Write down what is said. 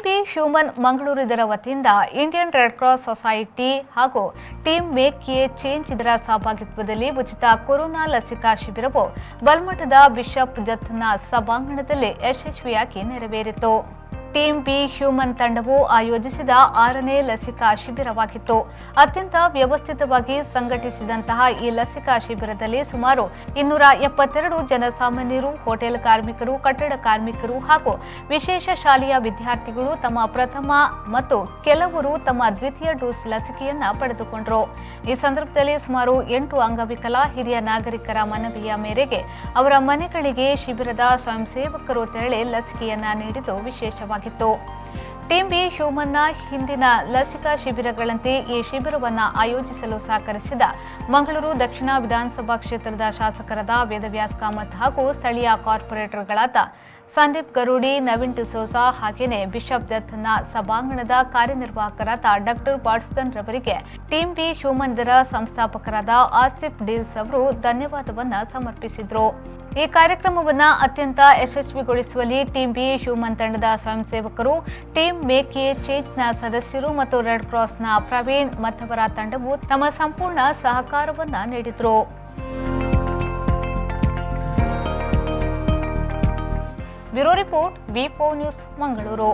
B human Mangaluru ಇದರ ವತಿಯಿಂದ Indian red cross society ಹಾಗೂ ಟೀಮ್ ಮೇಕ್ ಎ ಚೇಂಜ್ ಇದರ ಸಹಭಾಗಿತ್ವದಲ್ಲಿ ಉಚಿತ ಕೊರೋನಾ ಲಸಿಕಾ ಶಿಬಿರವು ಬಲ್ಮಠದ ಬಿಷಪ್ ಜತ್ನ ಸಭಾಂಗಣದಲ್ಲಿ ಯಶಸ್ವಿಯಾಗಿ ನೆರವೇರಿತು. ಟೀಮ್ ಬಿ ಹ್ಯೂಮನ್ ತಂಡವು ಆಯೋಜಿಸಿದ 6ನೇ ಲಸಿಕಾ ಶಿಬಿರವಾಗಿತ್ತು. ಅತ್ಯಂತ ವ್ಯವಸ್ಥಿತವಾಗಿ ಸಂಘಟಿಸಿದಂತಹ ಈ ಲಸಿಕಾ ಶಿಬಿರದಲ್ಲಿ ಸುಮಾರು 272 ಜನಸಾಮಾನ್ಯರು, ಹೋಟೆಲ್ ಕಾರ್ಮಿಕರು, ಕಟ್ಟಡ ಕಾರ್ಮಿಕರು ಹಾಗೂ ವಿಶೇಷ ಶಾಲೆಯ ವಿದ್ಯಾರ್ಥಿಗಳು ತಮ್ಮ ಪ್ರಥಮ ಮತ್ತು ಕೆಲವರು ತಮ್ಮ ದ್ವಿತೀಯ ಡೋಸ್ ಲಸಿಕೆಯನ್ನ ಪಡೆದುಕೊಂಡರು. ಈ ಸಂದರ್ಭದಲ್ಲಿ ಸುಮಾರು 8 ಅಂಗವಿಕಲ ಹಿರಿಯ ನಾಗರಿಕರ ಮನವಿಯ ಮೇರೆಗೆ ಅವರ ಮನೆಗಳಿಗೆ ಶಿಬಿರದ ಸ್ವಯಂ ಸೇವಕರು ತೆರಳಿ ಲಸಿಕೆಯನ್ನ ನೀಡಿದ್ದು ವಿಶೇಷವಾಗಿತ್ತು. ಟೀಮ್ ಬಿ ಹ್ಯೂಮನ್ನ ಹಿಂದಿನ ಲಸಿಕಾ ಶಿಬಿರಗಳಂತೆ ಈ ಶಿಬಿರವನ್ನು ಆಯೋಜಿಸಲು ಸಹಕರಿಸಿದ ಮಂಗಳೂರು ದಕ್ಷಿಣ ವಿಧಾನಸಭಾ ಕ್ಷೇತ್ರದ ಶಾಸಕರಾದ ವೇದವ್ಯಾಸ್ ಕಾಮತ್ ಹಾಗೂ ಸ್ಥಳೀಯ ಕಾರ್ಪೊರೇಟರ್ಗಳಾದ ಸಂದೀಪ್ ಗರುಡಿ, ನವೀನ್ ಡಿಸೋಜಾ ಹಾಗೆಯೇ ಬಿಷಪ್ ಜತ್ನ ಸಭಾಂಗಣದ ಕಾರ್ಯನಿರ್ವಾಹಕರಾದ ಡಾಕ್ಟರ್ ವಾಟ್ಸನ್ ರವರಿಗೆ ಟೀಮ್ ಬಿ ಹ್ಯೂಮನ್ ಇದರ ಸಂಸ್ಥಾಪಕರಾದ ಆಸಿಫ್ ಡೀಲ್ಸ್ ಅವರು ಧನ್ಯವಾದವನ್ನು ಸಮರ್ಪಿಸಿದರು. ಈ ಕಾರ್ಯಕ್ರಮವನ್ನು ಅತ್ಯಂತ ಯಶಸ್ವಿಗೊಳಿಸುವಲ್ಲಿ ಟೀಮ್ ಬಿ ಹ್ಯೂಮನ್ ತಂಡದ ಸ್ವಯಂ ಸೇವಕರು, ಟೀಮ್ ಮೇಕ್ ಎ ಚೇಂಜ್ನ ಸದಸ್ಯರು ಮತ್ತು ರೆಡ್ ಕ್ರಾಸ್ನ ಪ್ರವೀಣ್ ಮತ್ತವರ ತಂಡವು ತಮ್ಮ ಸಂಪೂರ್ಣ ಸಹಕಾರವನ್ನು ನೀಡಿದರು. ಬ್ಯೂರೋ ರಿಪೋರ್ಟ್, ವಿ4 ನ್ಯೂಸ್, ಮಂಗಳೂರು.